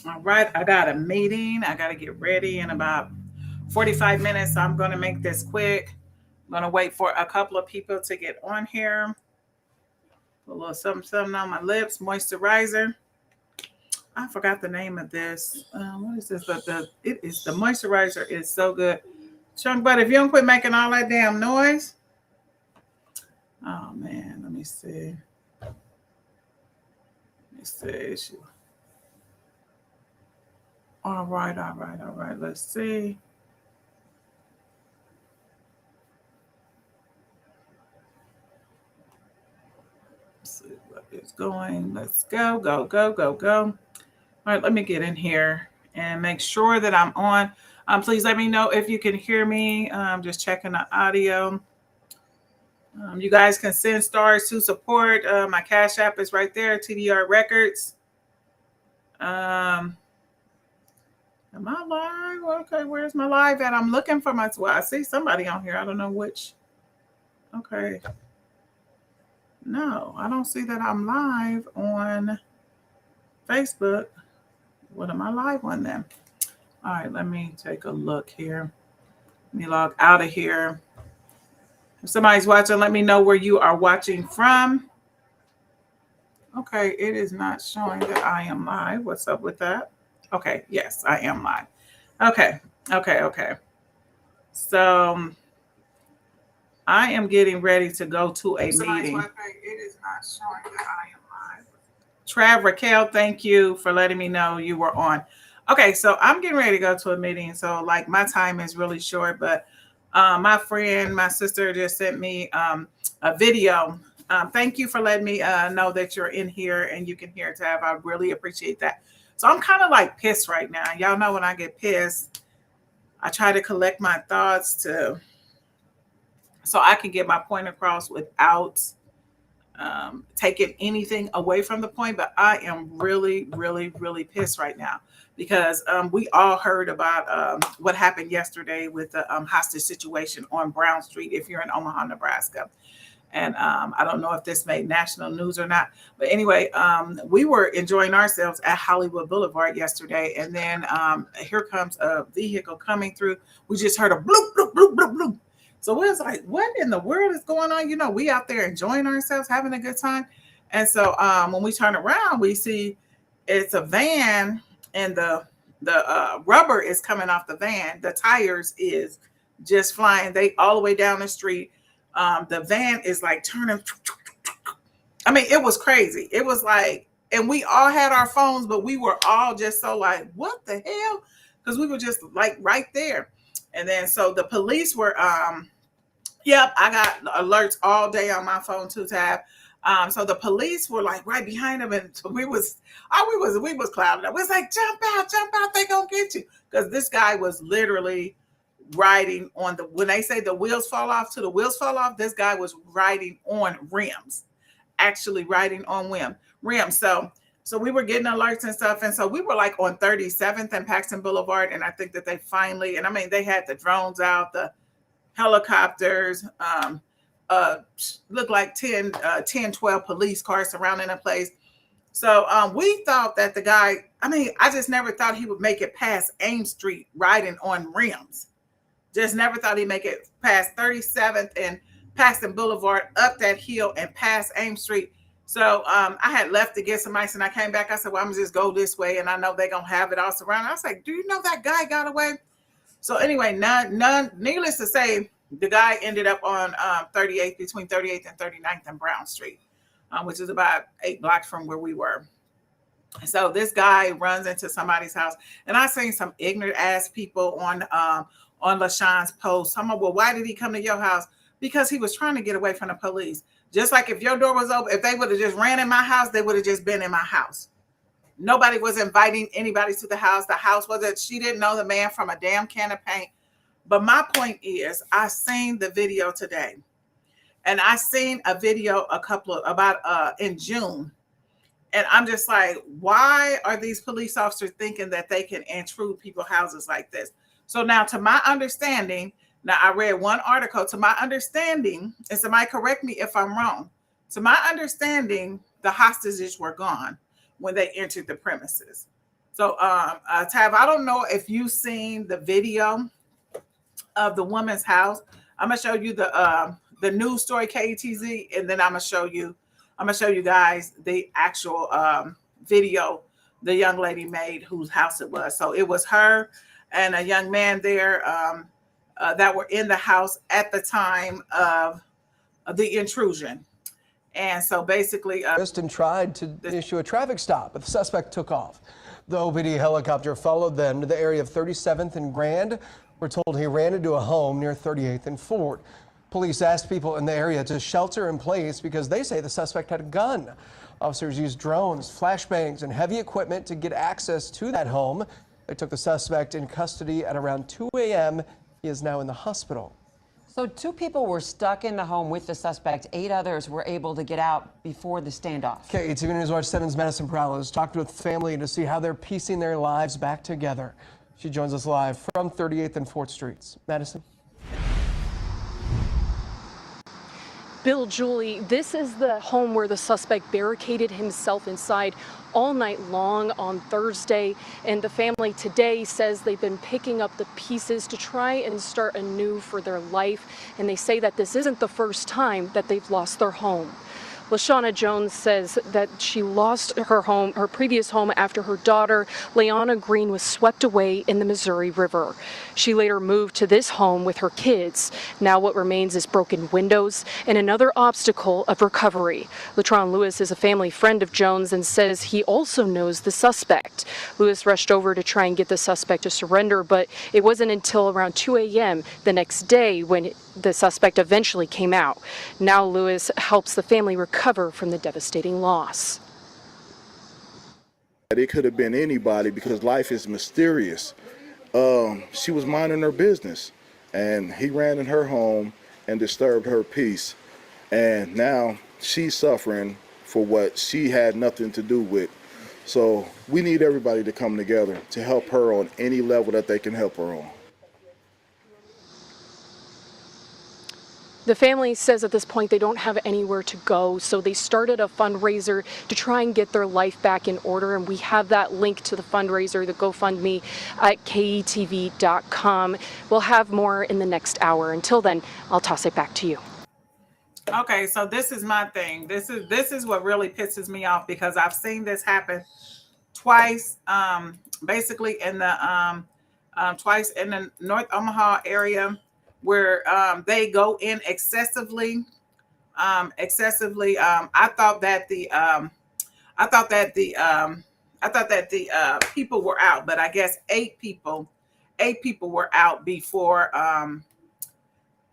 All right, I got a meeting. I got to get ready in about 45 minutes. So I'm going to make this quick. I'm going to wait for a couple of people to get on here. Put a little something, something on my lips, moisturizer. I forgot the name of this. What is this? The moisturizer is so good. Chunk Butt, if you don't quit making all that damn noise. Oh man, let me see. Let me see. All right, all right, all right. Let's see. Let's see what is going. Let's go, go, go, go, go. All right, let me get in here and make sure that I'm on. Please let me know if you can hear me. Just checking the audio. You guys can send stars to support. My Cash App is right there, TDR Records. Am I live? Okay, where's my live at? I'm looking for my. Well, I see somebody on here. I don't know which. Okay. No, I don't see that I'm live on Facebook. What am I live on then? All right, let me take a look here. Let me log out of here. If somebody's watching, let me know where you are watching from. Okay, it is not showing that I am live. What's up with that? Okay, yes, I am live. Okay, okay, okay. So I am getting ready to go to a meeting. It is not showing that I am live. Trav, Raquel, thank you for letting me know you were on. Okay, so I'm getting ready to go to a meeting. So like my time is really short, but my friend, my sister just sent me a video. Thank you for letting me know that you're in here and you can hear Tab. I really appreciate that. So I'm kind of like pissed right now. Y'all know when I get pissed, I try to collect my thoughts so I can get my point across without taking anything away from the point. But I am really, really, really pissed right now because we all heard about what happened yesterday with the hostage situation on Brown Street if you're in Omaha, Nebraska. And I don't know if this made national news or not. But anyway, we were enjoying ourselves at Hollywood Boulevard yesterday. And then here comes a vehicle coming through. We just heard a bloop, bloop, bloop, bloop, bloop. So we was like, what in the world is going on? You know, we out there enjoying ourselves, having a good time. And so when we turn around, we see it's a van and the rubber is coming off the van. The tires is just flying. They all the way down the street. The van is like turning. I mean, it was crazy. It was like, and we all had our phones, but we were all just so like, what the hell? Because we were just like right there. And then so the police were, yep, I got alerts all day on my phone too, Tab. So the police were like right behind them, and so we was clouded up. We was like, jump out, they gonna get you. Because this guy was literally riding on when they say the wheels fall off to the wheels fall off, this guy was riding on rims, actually riding on rims. So we were getting alerts and stuff. And so we were like on 37th and Paxton Boulevard. And I think that they finally, and I mean, they had the drones out, the helicopters, looked like 12 police cars surrounding the place. So we thought that the guy, I mean, I just never thought he would make it past Ames Street riding on rims. Just never thought he'd make it past 37th and Paxton Boulevard, up that hill and past Ames Street. So I had left to get some ice and I came back. I said, well, I'm gonna just go this way. And I know they're going to have it all surrounded. I was like, do you know that guy got away? So anyway, needless to say, the guy ended up on 38th, between 38th and 39th and Brown Street, which is about 8 blocks from where we were. So this guy runs into somebody's house. And I seen some ignorant ass people on LaShawn's post. I'm like, well, why did he come to your house? Because he was trying to get away from the police. Just like if your door was open, if they would have just ran in my house, they would have just been in my house. Nobody was inviting anybody to the house. The house wasn't, she didn't know the man from a damn can of paint. But my point is, I seen the video today. And I seen a video about in June. And I'm just like, why are these police officers thinking that they can intrude people's houses like this? So now, to my understanding, now I read one article, to my understanding, and somebody correct me if I'm wrong, to my understanding, the hostages were gone when they entered the premises. So, Tab, I don't know if you've seen the video of the woman's house. I'm gonna show you the news story KETZ, and then I'm gonna show you guys the actual video the young lady made whose house it was. So it was her and a young man there that were in the house at the time of the intrusion. And so basically, and tried to issue a traffic stop, but the suspect took off. The OPD helicopter followed them to the area of 37th and Grand. We're told he ran into a home near 38th and Ford. Police asked people in the area to shelter in place because they say the suspect had a gun. Officers used drones, flashbangs, and heavy equipment to get access to that home. They took the suspect in custody at around 2 a.m. He is now in the hospital. So 2 people were stuck in the home with the suspect. 8 others were able to get out before the standoff. KETV News Watch 7's Madison Perales talked with family to see how they're piecing their lives back together. She joins us live from 38th and 4th Streets. Madison. Bill, Julie, this is the home where the suspect barricaded himself inside all night long on Thursday. And the family today says they've been picking up the pieces to try and start anew for their life. And they say that this isn't the first time that they've lost their home. LaShawna Jones says that she lost her previous home after her daughter, Leanna Green, was swept away in the Missouri River. She later moved to this home with her kids. Now what remains is broken windows and another obstacle of recovery. Latron Lewis is a family friend of Jones and says he also knows the suspect. Lewis rushed over to try and get the suspect to surrender, but it wasn't until around 2 a.m. the next day when the suspect eventually came out. Now Lewis helps the family recover from the devastating loss. It could have been anybody because life is mysterious. She was minding her business and he ran in her home and disturbed her peace. And now she's suffering for what she had nothing to do with. So we need everybody to come together to help her on any level that they can help her on. The family says at this point they don't have anywhere to go, so they started a fundraiser to try and get their life back in order, and we have that link to the fundraiser, the GoFundMe, at ketv.com. We'll have more in the next hour. Until then, I'll toss it back to you. Okay, so this is my thing. This is what really pisses me off because I've seen this happen twice, basically in the twice in the North Omaha area, where they go in excessively. I thought that the people were out, but I guess eight people were out before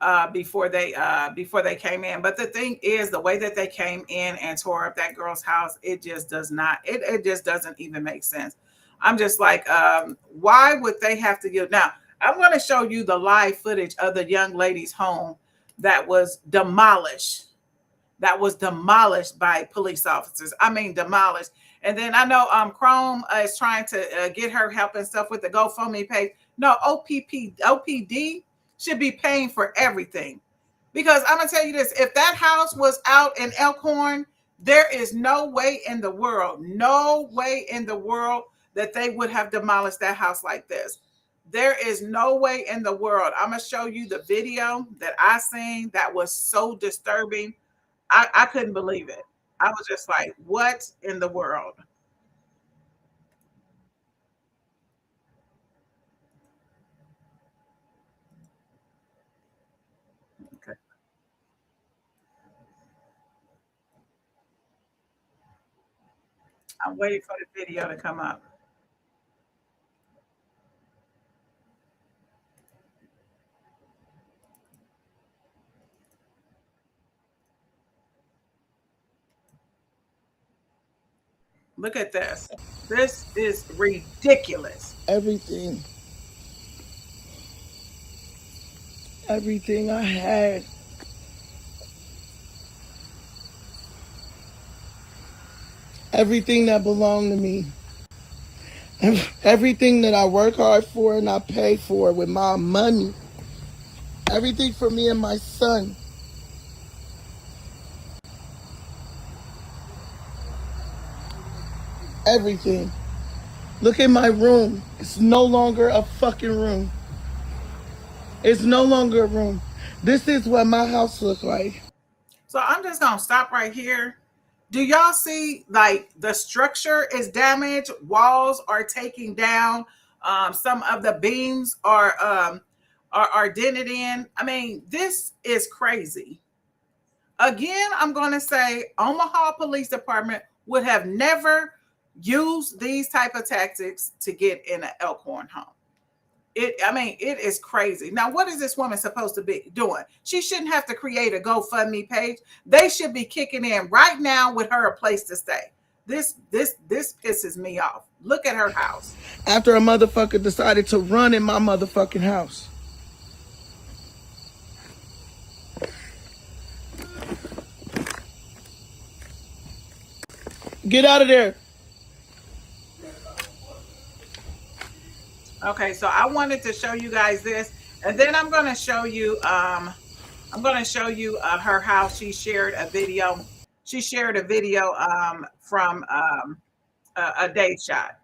they came in. But the thing is, the way that they came in and tore up that girl's house, it just doesn't even make sense. I'm just like, why would they have to give? Now, I'm going to show you the live footage of the young lady's home that was demolished. That was demolished by police officers. I mean, demolished. And then I know Chrome is trying to get her help and stuff with the GoFundMe page. No, OPD should be paying for everything. Because I'm going to tell you this, if that house was out in Elkhorn, there is no way in the world that they would have demolished that house like this. There is no way in the world. I'm going to show you the video that I seen that was so disturbing. I couldn't believe it. I was just like, what in the world? Okay. I'm waiting for the video to come up. Look at this. This is ridiculous. Everything I had, everything that belonged to me, everything that I work hard for and I pay for with my money, everything for me and my son. Everything. Look at my room. It's no longer a fucking room. It's no longer a room. This is what my house looks like. So I'm just gonna stop right here. Do y'all see like the structure is damaged? Walls are taking down. Some of the beams are dented in. I mean, this is crazy. Again, I'm going to say Omaha Police Department would have never used these type of tactics to get in an Elkhorn home. It is crazy. Now, what is this woman supposed to be doing? She shouldn't have to create a GoFundMe page. They should be kicking in right now with her a place to stay. This pisses me off. Look at her house. After a motherfucker decided to run in my motherfucking house. Get out of there. Okay, so I wanted to show you guys this, and then I'm going to show you her house. She shared a video. She shared a video from a day shot.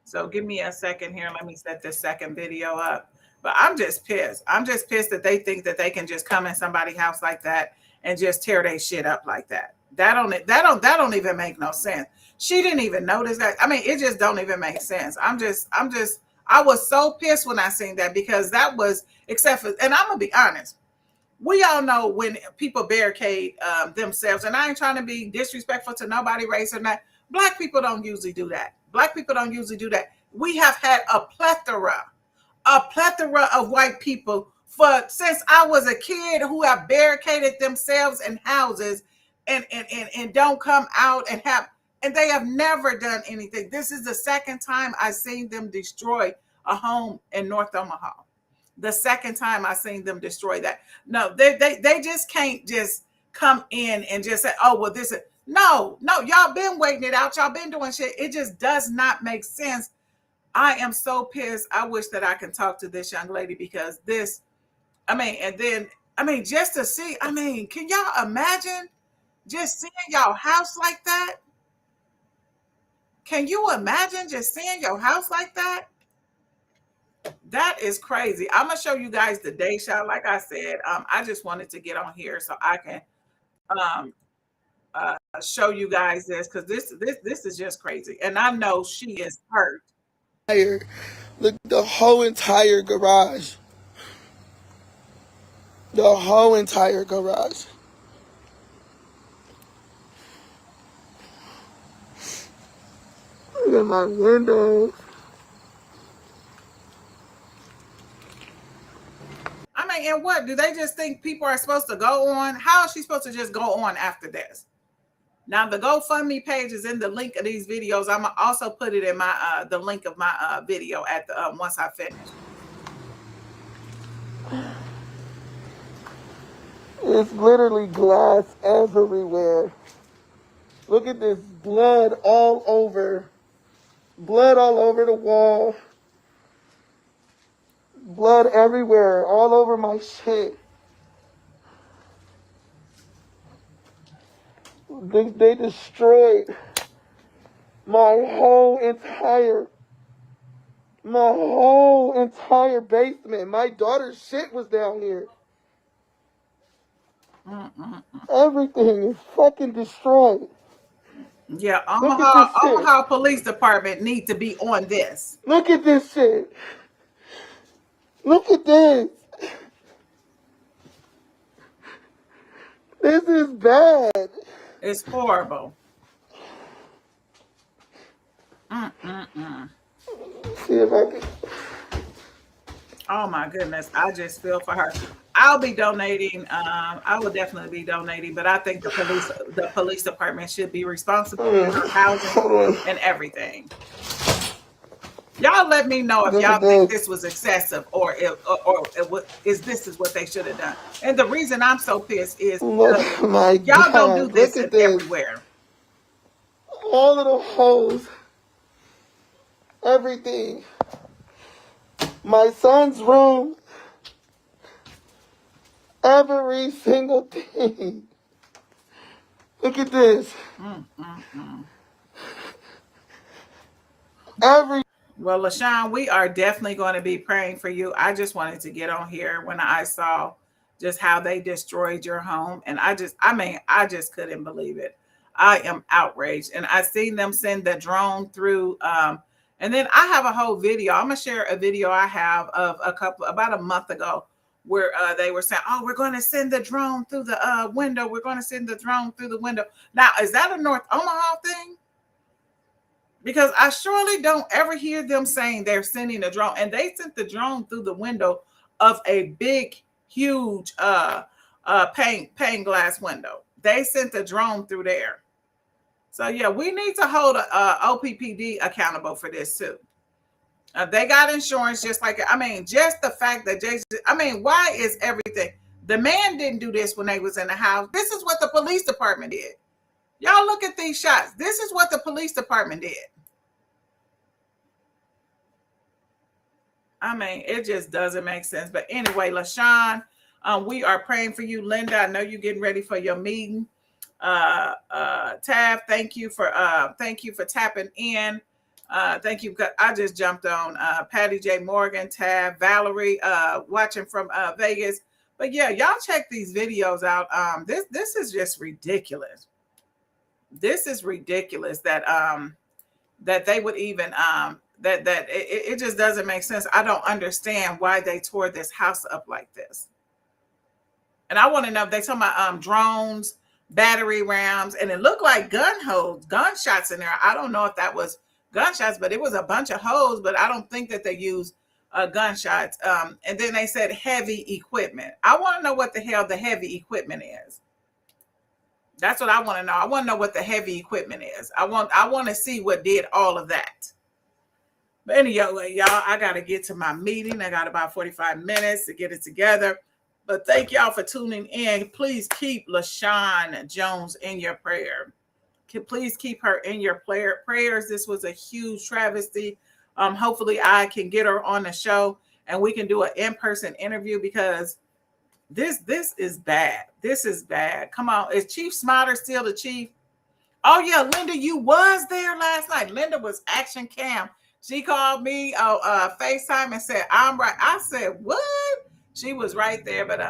So give me a second here. Let me set this second video up. But I'm just pissed. I'm just pissed that they think that they can just come in somebody's house like that and just tear their shit up like that. That don't even make no sense. She didn't even notice that. I mean, it just don't even make sense. I was so pissed when I seen that, because that was, except for, and I'm gonna be honest, we all know when people barricade themselves, and I ain't trying to be disrespectful to nobody, race or not. Black people don't usually do that. Black people don't usually do that. We have had a plethora of white people since I was a kid who have barricaded themselves in houses and don't come out and they have never done anything. This is the second time I've seen them destroy a home in North Omaha. The second time I seen them destroy that. No, they just can't just come in and just say, oh, well, this is, no, y'all been waiting it out. Y'all been doing shit. It just does not make sense. I am so pissed. I wish that I can talk to this young lady, because this, just to see, can y'all imagine just seeing y'all house like that? Can you imagine just seeing your house like that? That is crazy. I'm gonna show you guys the day shot. Like I said, I just wanted to get on here so I can show you guys this, because this is just crazy, and I know she is hurt. Look, the whole entire garage. The whole entire garage. Look at my windows. And what do they just think people are supposed to go on? How is she supposed to just go on after this? Now, the GoFundMe page is in the link of these videos. I'm gonna also put it in my the link of my video at the once I finish. It's literally glass everywhere. Look at this blood all over. Blood all over the wall. Blood everywhere, all over my shit. They destroyed my whole entire basement. My daughter's shit was down here. Everything is fucking destroyed. Yeah, Omaha Police Department need to be on this. Look at this shit. Look at this. This is bad. It's horrible. See if I can. Oh my goodness, I just feel for her. I'll be donating. I will definitely be donating, but I think the police department should be responsible for her housing and everything. Y'all let me know if y'all think this was excessive, or is what they should have done. And the reason I'm so pissed is y'all don't do this everywhere. All of the holes, everything. My son's room, every single thing. Look at this. Every Well, LaShawn, we are definitely going to be praying for you. I just wanted to get on here when I saw just how they destroyed your home. And I just couldn't believe it. I am outraged. And I seen them send the drone through. And then I have a whole video. I'm going to share a video I have of about a month ago, where they were saying, oh, we're going to send the drone through the window. We're going to send the drone through the window. Now, is that a North Omaha thing? Because I surely don't ever hear them saying they're sending a drone. And they sent the drone through the window of a big, huge pane glass window. They sent the drone through there. So, yeah, we need to hold OPPD accountable for this, too. They got insurance just like, just the fact that why is everything? The man didn't do this when they was in the house. This is what the police department did. Y'all look at these shots. This is what the police department did. It just doesn't make sense. But anyway, LaShawn, we are praying for you. Linda, I know you're getting ready for your meeting. Tav, thank you for tapping in. Thank you. I just jumped on Patty J. Morgan, Tav, Valerie, watching from Vegas. But yeah, y'all check these videos out. This is just ridiculous. This is ridiculous that that they would even it just doesn't make sense. I don't understand why they tore this house up like this. And I want to know if they talking about drones, battery rounds, and it looked like gunshots in there. I don't know if that was gunshots, but it was a bunch of holes, but I don't think that they used gunshots. And then they said heavy equipment. I want to know what the hell the heavy equipment is. That's what I want to know. I want to know what the heavy equipment is. I want to see what did all of that. But anyway, y'all, I got to get to my meeting. I got about 45 minutes to get it together. But thank y'all for tuning in. Please keep LaShawn Jones in your prayer. Please keep her in your prayers. This was a huge travesty. Hopefully I can get her on the show and we can do an in-person interview, because this is bad. This is bad. Come on. Is Chief Smarter still the chief? Oh, yeah, Linda, you was there last night. Linda was action cam. She called me FaceTime and said, I'm right. I said, what? She was right there. But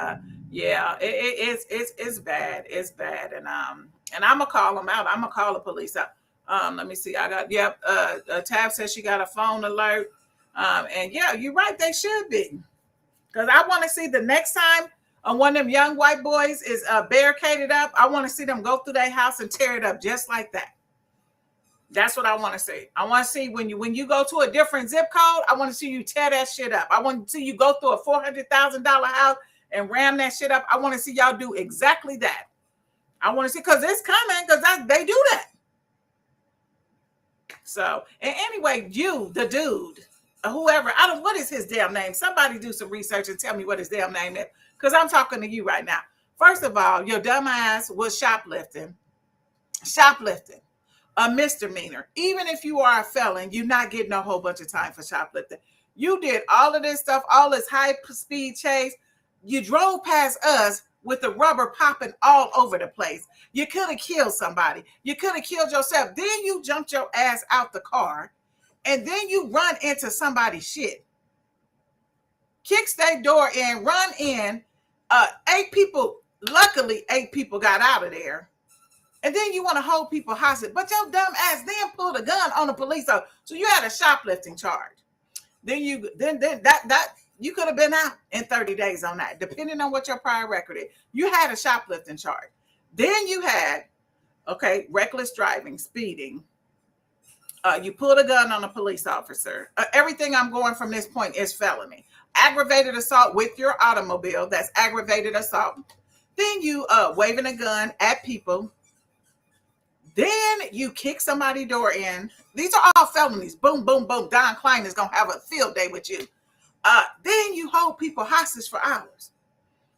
yeah, it's bad. It's bad. And I'm gonna call them out. I'm gonna call the police out. Let me see. I got Tab says she got a phone alert. And yeah, you're right, they should be. Because I want to see the next time one of them young white boys is barricaded up, I want to see them go through their house and tear it up just like that. That's what I want to see. I want to see when you go to a different zip code, I want to see you tear that shit up. I want to see you go through a $400,000 house and ram that shit up. I want to see y'all do exactly that. I want to see, because it's coming, because they do that. So, and anyway, you, the dude, whoever, what is his damn name? Somebody do some research and tell me what his damn name is, because I'm talking to you right now. First of all, your dumb ass was shoplifting. A misdemeanor. Even if you are a felon, you're not getting a whole bunch of time for shoplifting. You did all of this stuff, all this high speed chase. You drove past us with the rubber popping all over the place. You could have killed somebody. You could have killed yourself. Then you jumped your ass out the car, and then you run into somebody's shit. Kicks their door in, run in. 8 people, luckily 8 people got out of there. And then you want to hold people hostage. But your dumb ass then pulled a gun on the police officer. So you had a shoplifting charge. Then you could have been out in 30 days on that, depending on what your prior record is. You had a shoplifting charge. Then you had, reckless driving, speeding. You pulled a gun on a police officer. Everything I'm going from this point is felony. Aggravated assault with your automobile. That's aggravated assault. Then you waving a gun at people. Then you kick somebody's door in. These are all felonies. Boom, boom, boom. Don Klein is going to have a field day with you. Then you hold people hostage for hours.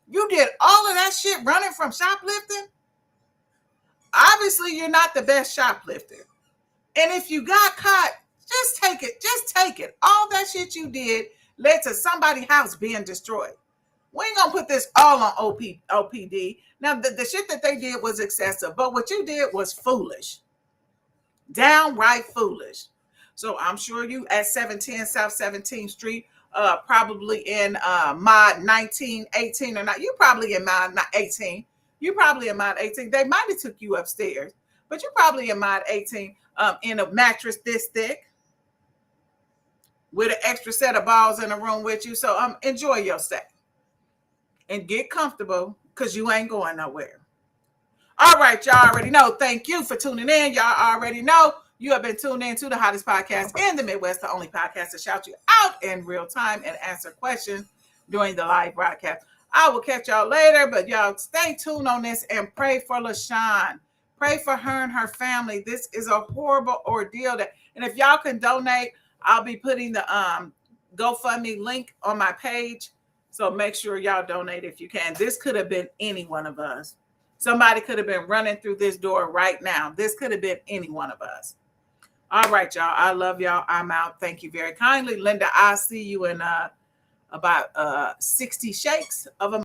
You did all of that shit running from shoplifting. Obviously, you're not the best shoplifter. And if you got caught, just take it. Just take it. All that shit you did led to somebody's house being destroyed. We ain't going to put this all on OPD. Now, the shit that they did was excessive, but what you did was foolish. Downright foolish. So I'm sure you at 710 South 17th Street, probably in mod 19, 18 or not. You probably in mod 18. You probably in mod 18. They might have took you upstairs, but you're probably in mod 18 in a mattress this thick with an extra set of balls in the room with you. So enjoy your stay and get comfortable because you ain't going nowhere. All right, y'all already know. Thank you for tuning in. Y'all already know you have been tuned in to the hottest podcast in the Midwest, the only podcast to shout you out in real time and answer questions during the live broadcast. I will catch y'all later, but y'all stay tuned on this and pray for LaShawn. Pray for her and her family. This is a horrible ordeal. And if y'all can donate, I'll be putting the GoFundMe link on my page. So make sure y'all donate if you can. This could have been any one of us. Somebody could have been running through this door right now. This could have been any one of us. All right, y'all. I love y'all. I'm out. Thank you very kindly. Linda, I'll see you in about 60 shakes of a